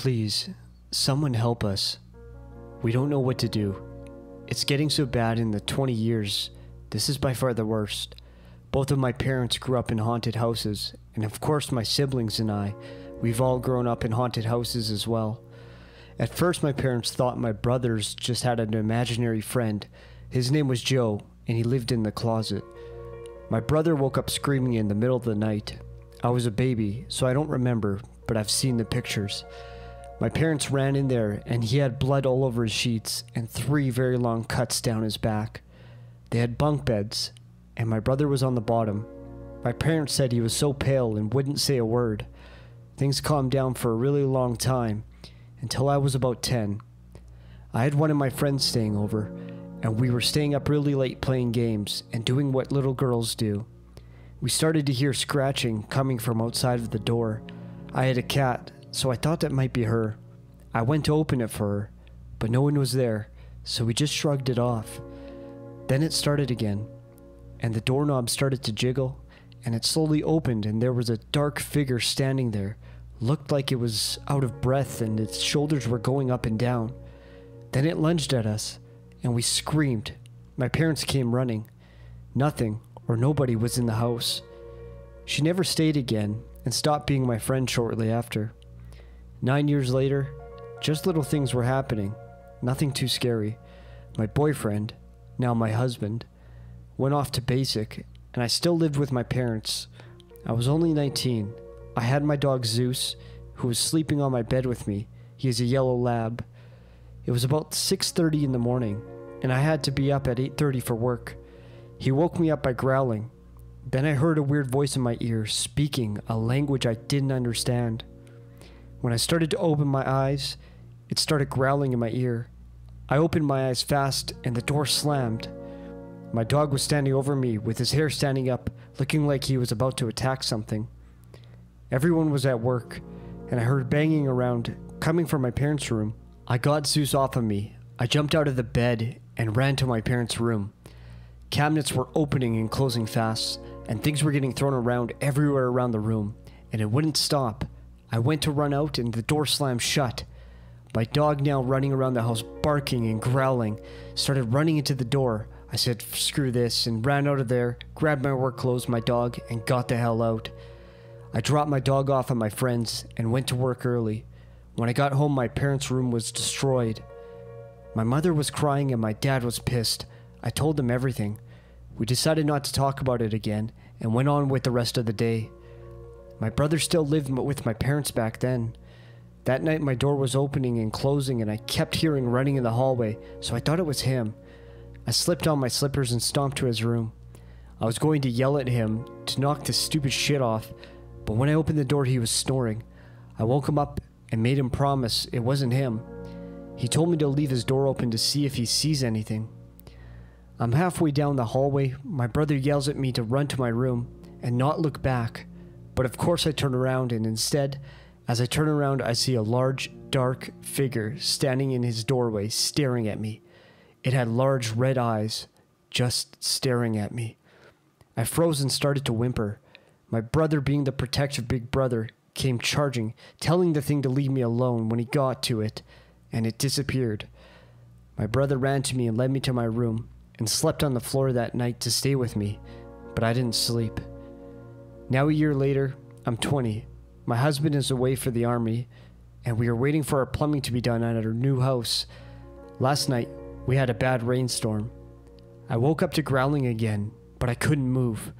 Please, someone help us. We don't know what to do. It's getting so bad in the 20 years. This is by far the worst. Both of my parents grew up in haunted houses, and of course my siblings and I, we've all grown up in haunted houses as well. At first my parents thought my brothers just had an imaginary friend. His name was Joe, and he lived in the closet. My brother woke up screaming in the middle of the night. I was a baby, so I don't remember, but I've seen the pictures. My parents ran in there, and he had blood all over his sheets and 3 very long cuts down his back. They had bunk beds, and my brother was on the bottom. My parents said he was so pale and wouldn't say a word. Things calmed down for a really long time, until I was about 10. I had one of my friends staying over, and we were staying up really late playing games and doing what little girls do. We started to hear scratching coming from outside of the door. I had a cat, so I thought that might be her. I went to open it for her, but no one was there, so we just shrugged it off. Then it started again, and the doorknob started to jiggle, and it slowly opened, and there was a dark figure standing there. Looked like it was out of breath, and its shoulders were going up and down. Then it lunged at us, and we screamed. My parents came running. Nothing or nobody was in the house. She never stayed again, and stopped being my friend shortly after. 9 years later, just little things were happening, nothing too scary. My boyfriend, now my husband, went off to basic, and I still lived with my parents. I was only 19. I had my dog Zeus, who was sleeping on my bed with me. He is a yellow lab. It was about 6:30 in the morning, and I had to be up at 8:30 for work. He woke me up by growling. Then I heard a weird voice in my ear, speaking a language I didn't understand. When I started to open my eyes, it started growling in my ear. I opened my eyes fast, and the door slammed. My dog was standing over me, with his hair standing up, looking like he was about to attack something. Everyone was at work, and I heard banging around, coming from my parents' room. I got Zeus off of me. I jumped out of the bed and ran to my parents' room. Cabinets were opening and closing fast, and things were getting thrown around everywhere around the room, and it wouldn't stop. I went to run out, and the door slammed shut. My dog, now running around the house barking and growling, started running into the door. I said, "Screw this," and ran out of there, grabbed my work clothes, my dog, and got the hell out. I dropped my dog off at my friend's and went to work early. When I got home, my parents' room was destroyed. My mother was crying and my dad was pissed. I told them everything. We decided not to talk about it again and went on with the rest of the day. My brother still lived with my parents back then. That night my door was opening and closing, and I kept hearing running in the hallway, so I thought it was him. I slipped on my slippers and stomped to his room. I was going to yell at him to knock this stupid shit off, but when I opened the door he was snoring. I woke him up and made him promise it wasn't him. He told me to leave his door open to see if he sees anything. I'm halfway down the hallway. My brother yells at me to run to my room and not look back. But of course I turn around, and instead, as I turn around, I see a large, dark figure standing in his doorway, staring at me. It had large red eyes, just staring at me. I froze and started to whimper. My brother, being the protective big brother, came charging, telling the thing to leave me alone when he got to it, and it disappeared. My brother ran to me and led me to my room, and slept on the floor that night to stay with me, but I didn't sleep. Now a year later, I'm 20. My husband is away for the army, and we are waiting for our plumbing to be done at our new house. Last night, we had a bad rainstorm. I woke up to growling again, but I couldn't move.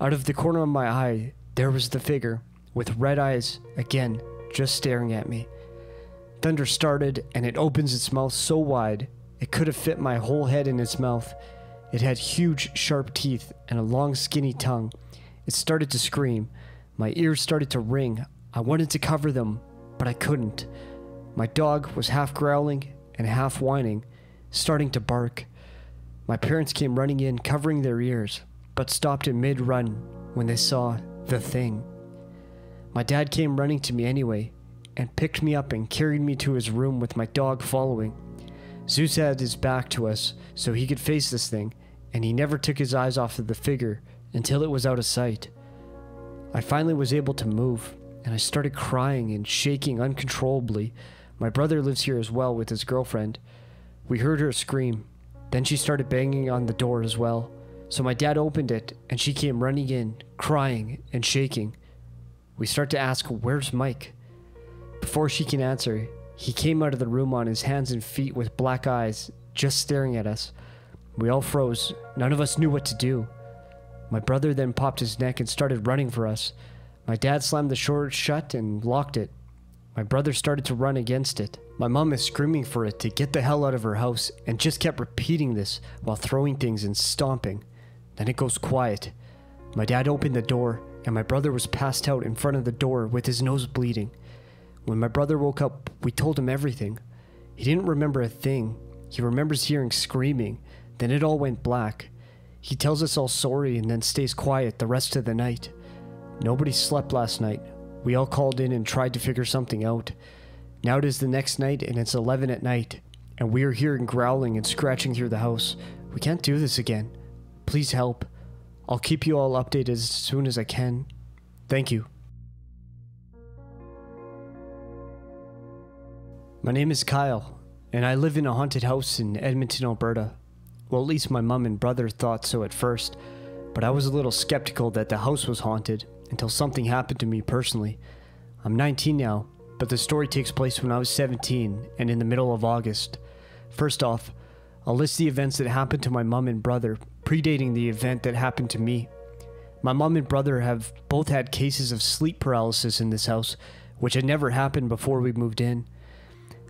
Out of the corner of my eye, there was the figure, with red eyes, again, just staring at me. Thunder started, and it opens its mouth so wide, it could have fit my whole head in its mouth. It had huge, sharp teeth and a long, skinny tongue. It started to scream. My ears started to ring. I wanted to cover them, but I couldn't. My dog was half growling and half whining, starting to bark. My parents came running in, covering their ears, but stopped in mid-run when they saw the thing. My dad came running to me anyway, and picked me up and carried me to his room with my dog following. Zeus had his back to us, so he could face this thing, and he never took his eyes off of the figure until it was out of sight. I finally was able to move. and I started crying and shaking uncontrollably. My brother lives here as well with his girlfriend. We heard her scream. Then she started banging on the door as well. So my dad opened it, and she came running in, crying and shaking. We start to ask, "Where's Mike?" Before she can answer, he came out of the room on his hands and feet with black eyes, just staring at us. We all froze. None of us knew what to do. My brother then popped his neck and started running for us. My dad slammed the door shut and locked it. My brother started to run against it. My mom is screaming for it to get the hell out of her house and just kept repeating this while throwing things and stomping. Then it goes quiet. My dad opened the door and my brother was passed out in front of the door with his nose bleeding. When my brother woke up, we told him everything. He didn't remember a thing. He remembers hearing screaming. Then it all went black. He tells us all sorry and then stays quiet the rest of the night. Nobody slept last night. We all called in and tried to figure something out. Now it is the next night and it's 11 at night, and we are hearing growling and scratching through the house. We can't do this again. Please help. I'll keep you all updated as soon as I can. Thank you. My name is Kyle, and I live in a haunted house in Edmonton, Alberta. Well, at least my mom and brother thought so at first, but I was a little skeptical that the house was haunted until something happened to me personally. I'm 19 now, but the story takes place when I was 17 and in the middle of August. First off, I'll list the events that happened to my mom and brother, predating the event that happened to me. My mom and brother have both had cases of sleep paralysis in this house, which had never happened before we moved in.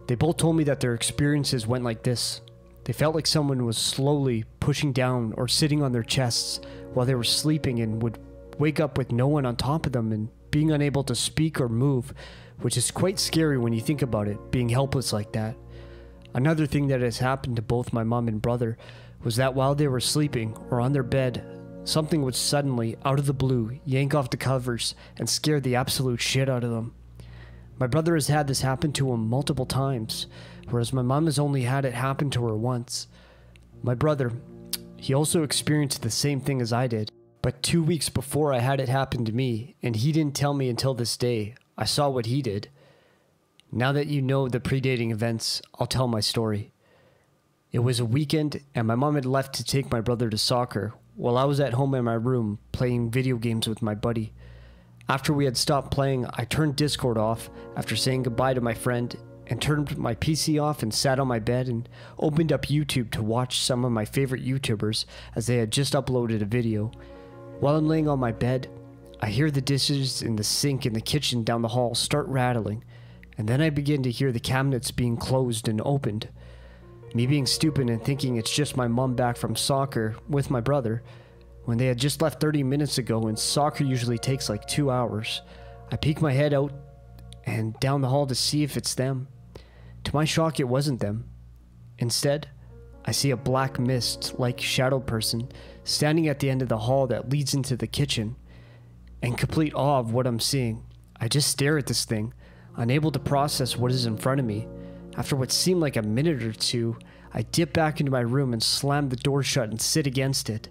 They both told me that their experiences went like this. They felt like someone was slowly pushing down or sitting on their chests while they were sleeping and would wake up with no one on top of them and being unable to speak or move, which is quite scary when you think about it, being helpless like that. Another thing that has happened to both my mom and brother was that while they were sleeping or on their bed, something would suddenly, out of the blue, yank off the covers and scare the absolute shit out of them. My brother has had this happen to him multiple times, whereas my mom has only had it happen to her once. My brother, he also experienced the same thing as I did, but 2 weeks before I had it happen to me, and he didn't tell me until this day. I saw what he did. Now that you know the predating events, I'll tell my story. It was a weekend, and my mom had left to take my brother to soccer, while I was at home in my room playing video games with my buddy. After we had stopped playing, I turned Discord off after saying goodbye to my friend and turned my PC off and sat on my bed and opened up YouTube to watch some of my favorite YouTubers as they had just uploaded a video. While I'm laying on my bed, I hear the dishes in the sink in the kitchen down the hall start rattling, and then I begin to hear the cabinets being closed and opened. Me being stupid and thinking it's just my mom back from soccer with my brother, when they had just left 30 minutes ago and soccer usually takes like 2 hours. I peek my head out and down the hall to see if it's them. To my shock, it wasn't them. Instead, I see a black mist-like shadow person standing at the end of the hall that leads into the kitchen. In complete awe of what I'm seeing, I just stare at this thing, unable to process what is in front of me. After what seemed like a minute or two, I dip back into my room and slam the door shut and sit against it.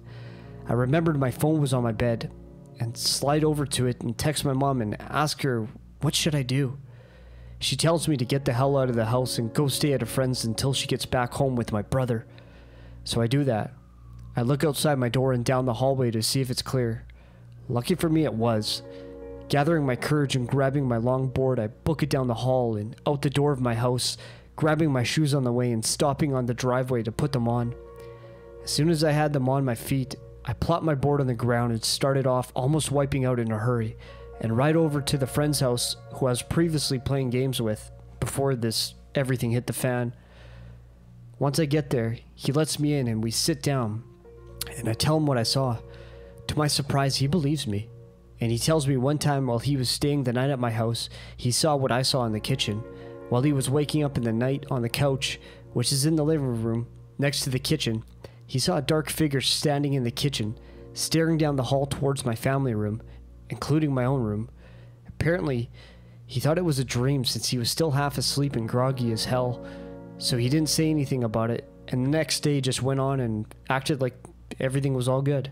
I remembered my phone was on my bed and slide over to it and text my mom and ask her, what should I do? She tells me to get the hell out of the house and go stay at a friend's until she gets back home with my brother. So I do that. I look outside my door and down the hallway to see if it's clear. Lucky for me, it was. Gathering my courage and grabbing my long board, I book it down the hall and out the door of my house, grabbing my shoes on the way and stopping on the driveway to put them on. As soon as I had them on my feet, I plopped my board on the ground and started off almost wiping out in a hurry, and right over to the friend's house who I was previously playing games with before everything hit the fan. Once I get there, he lets me in and we sit down, and I tell him what I saw. To my surprise, he believes me, and he tells me one time while he was staying the night at my house, he saw what I saw in the kitchen. While he was waking up in the night on the couch, which is in the living room next to the kitchen, he saw a dark figure standing in the kitchen, staring down the hall towards my family room, including my own room. Apparently, he thought it was a dream since he was still half asleep and groggy as hell, so he didn't say anything about it, and the next day just went on and acted like everything was all good.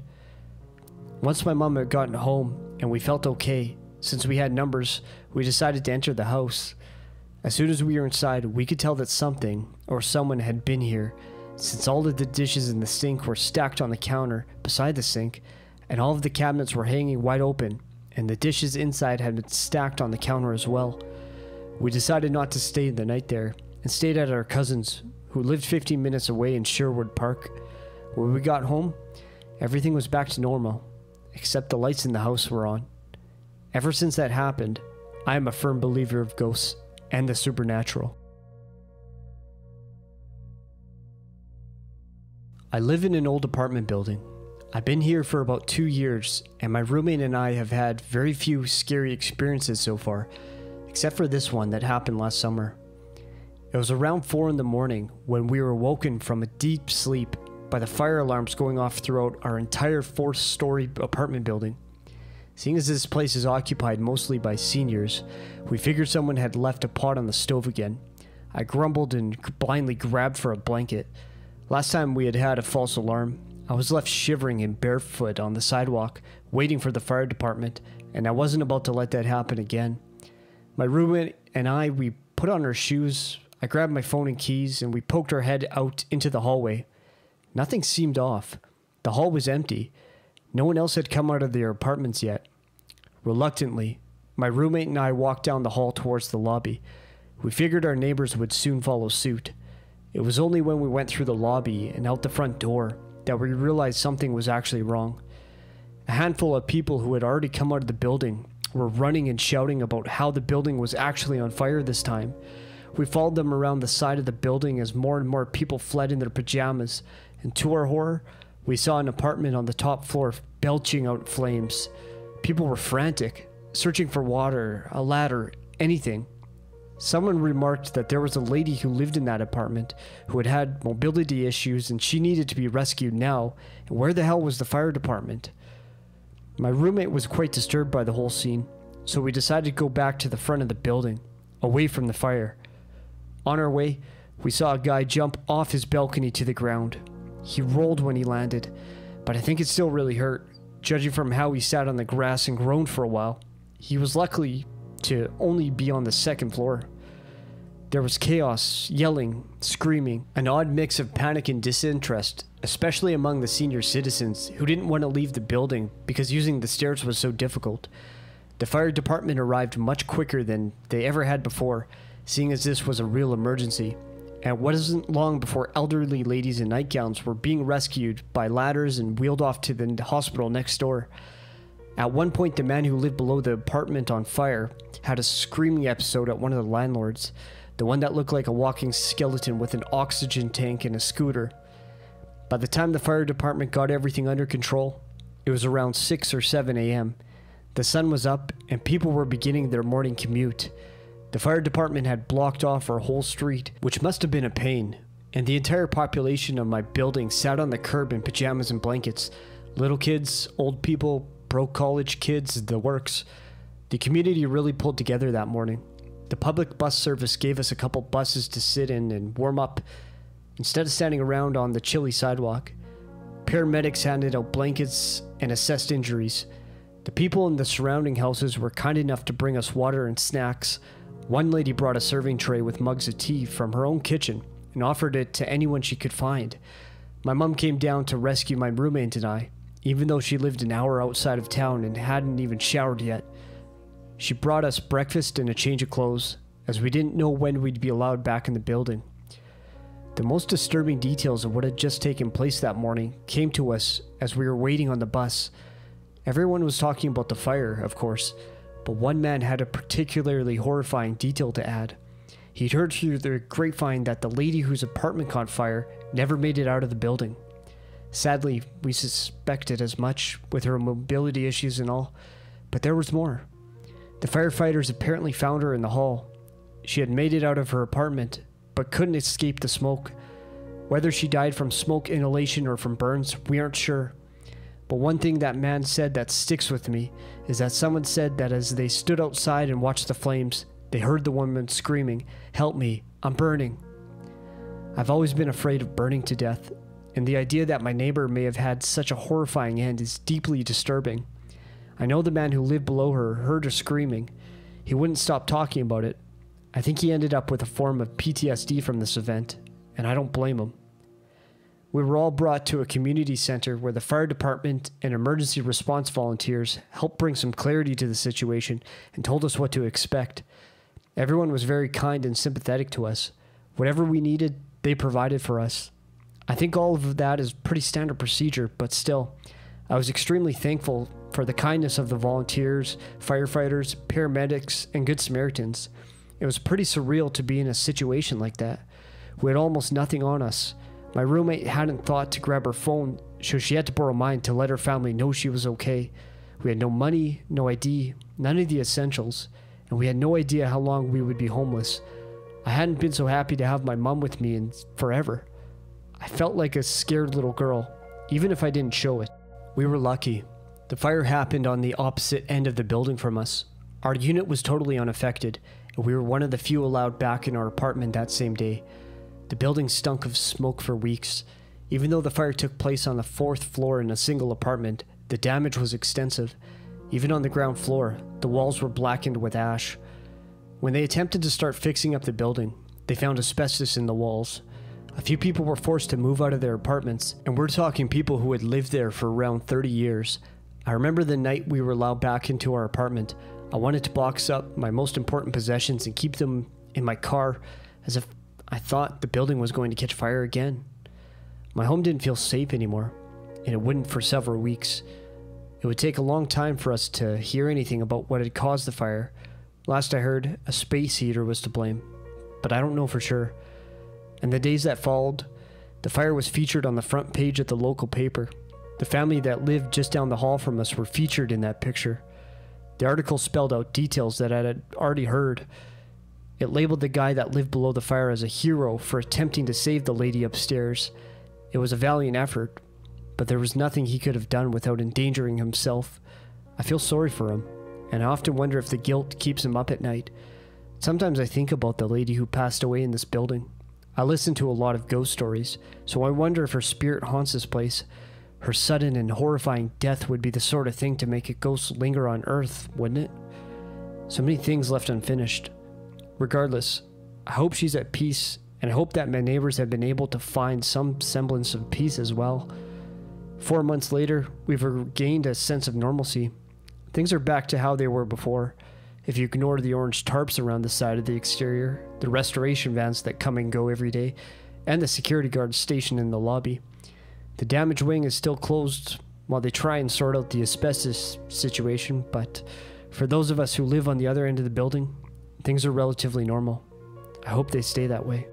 Once my mom had gotten home and we felt okay, Since we had numbers, we decided to enter the house. As soon as we were inside, we could tell that something or someone had been here, since all of the dishes in the sink were stacked on the counter beside the sink, and all of the cabinets were hanging wide open, and the dishes inside had been stacked on the counter as well. We decided not to stay the night there, and stayed at our cousin's, who lived 15 minutes away in Sherwood Park. When we got home, everything was back to normal, except the lights in the house were on. Ever since that happened, I am a firm believer of ghosts and the supernatural. I live in an old apartment building. I've been here for about 2 years, and my roommate and I have had very few scary experiences so far, except for this one that happened last summer. It was around 4 in the morning when we were woken from a deep sleep by the fire alarms going off throughout our entire 4-story apartment building. Seeing as this place is occupied mostly by seniors, we figured someone had left a pot on the stove again. I grumbled and blindly grabbed for a blanket. Last time we had had a false alarm, I was left shivering and barefoot on the sidewalk, waiting for the fire department, and I wasn't about to let that happen again. My roommate and I, we put on our shoes, I grabbed my phone and keys, and we poked our head out into the hallway. Nothing seemed off. The hall was empty. No one else had come out of their apartments yet. Reluctantly, my roommate and I walked down the hall towards the lobby. We figured our neighbors would soon follow suit. It was only when we went through the lobby and out the front door that we realized something was actually wrong. A handful of people who had already come out of the building were running and shouting about how the building was actually on fire this time. We followed them around the side of the building as more and more people fled in their pajamas, and to our horror, we saw an apartment on the top floor belching out flames. People were frantic, searching for water, a ladder, anything. Someone remarked that there was a lady who lived in that apartment who had had mobility issues and she needed to be rescued now, and where the hell was the fire department? My roommate was quite disturbed by the whole scene, so we decided to go back to the front of the building, away from the fire. On our way, we saw a guy jump off his balcony to the ground. He rolled when he landed, but I think it still really hurt, judging from how he sat on the grass and groaned for a while. He was lucky to only be on the 2nd floor. There was chaos, yelling, screaming, an odd mix of panic and disinterest, especially among the senior citizens who didn't want to leave the building because using the stairs was so difficult. The fire department arrived much quicker than they ever had before, seeing as this was a real emergency. And it wasn't long before elderly ladies in nightgowns were being rescued by ladders and wheeled off to the hospital next door. At one point, the man who lived below the apartment on fire had a screaming episode at one of the landlords, the one that looked like a walking skeleton with an oxygen tank and a scooter. By the time the fire department got everything under control, it was around 6 or 7 a.m. The sun was up and people were beginning their morning commute. The fire department had blocked off our whole street, which must have been a pain, and the entire population of my building sat on the curb in pajamas and blankets. Little kids, old people, broke college kids, the works. The community really pulled together that morning. The public bus service gave us a couple buses to sit in and warm up, instead of standing around on the chilly sidewalk. Paramedics handed out blankets and assessed injuries. The people in the surrounding houses were kind enough to bring us water and snacks. One lady brought a serving tray with mugs of tea from her own kitchen and offered it to anyone she could find. My mom came down to rescue my roommate and I, even though she lived an hour outside of town and hadn't even showered yet. She brought us breakfast and a change of clothes, as we didn't know when we'd be allowed back in the building. The most disturbing details of what had just taken place that morning came to us as we were waiting on the bus. Everyone was talking about the fire, of course, but one man had a particularly horrifying detail to add. He'd heard through the grapevine that the lady whose apartment caught fire never made it out of the building. Sadly, we suspected as much with her mobility issues and all, but there was more. The firefighters apparently found her in the hall. She had made it out of her apartment, but couldn't escape the smoke. Whether she died from smoke inhalation or from burns, we aren't sure. But one thing that man said that sticks with me is that someone said that as they stood outside and watched the flames, they heard the woman screaming, "Help me, I'm burning." I've always been afraid of burning to death, and the idea that my neighbor may have had such a horrifying end is deeply disturbing. I know the man who lived below her heard her screaming. He wouldn't stop talking about it. I think he ended up with a form of PTSD from this event, and I don't blame him. We were all brought to a community center where the fire department and emergency response volunteers helped bring some clarity to the situation and told us what to expect. Everyone was very kind and sympathetic to us. Whatever we needed, they provided for us. I think all of that is pretty standard procedure, but still, I was extremely thankful for the kindness of the volunteers, firefighters, paramedics, and Good Samaritans. It was pretty surreal to be in a situation like that. We had almost nothing on us. My roommate hadn't thought to grab her phone, so she had to borrow mine to let her family know she was okay. We had no money, no ID, none of the essentials, and we had no idea how long we would be homeless. I hadn't been so happy to have my mom with me in forever. I felt like a scared little girl, even if I didn't show it. We were lucky. The fire happened on the opposite end of the building from us. Our unit was totally unaffected, and we were one of the few allowed back in our apartment that same day. The building stunk of smoke for weeks. Even though the fire took place on the 4th floor in a single apartment, the damage was extensive. Even on the ground floor, the walls were blackened with ash. When they attempted to start fixing up the building, they found asbestos in the walls. A few people were forced to move out of their apartments, and we're talking people who had lived there for around 30 years. I remember the night we were allowed back into our apartment. I wanted to box up my most important possessions and keep them in my car, as if I thought the building was going to catch fire again. My home didn't feel safe anymore, and it wouldn't for several weeks. It would take a long time for us to hear anything about what had caused the fire. Last I heard, a space heater was to blame, but I don't know for sure. And the days that followed, the fire was featured on the front page of the local paper. The family that lived just down the hall from us were featured in that picture. The article spelled out details that I had already heard. It labeled the guy that lived below the fire as a hero for attempting to save the lady upstairs. It was a valiant effort, but there was nothing he could have done without endangering himself. I feel sorry for him, and I often wonder if the guilt keeps him up at night. Sometimes I think about the lady who passed away in this building. I listen to a lot of ghost stories, so I wonder if her spirit haunts this place. Her sudden and horrifying death would be the sort of thing to make a ghost linger on Earth, wouldn't it? So many things left unfinished. Regardless, I hope she's at peace, and I hope that my neighbors have been able to find some semblance of peace as well. 4 months later, we've regained a sense of normalcy. Things are back to how they were before, if you ignore the orange tarps around the side of the exterior, the restoration vans that come and go every day, and the security guards stationed in the lobby. The damaged wing is still closed while they try and sort out the asbestos situation, but for those of us who live on the other end of the building, things are relatively normal. I hope they stay that way.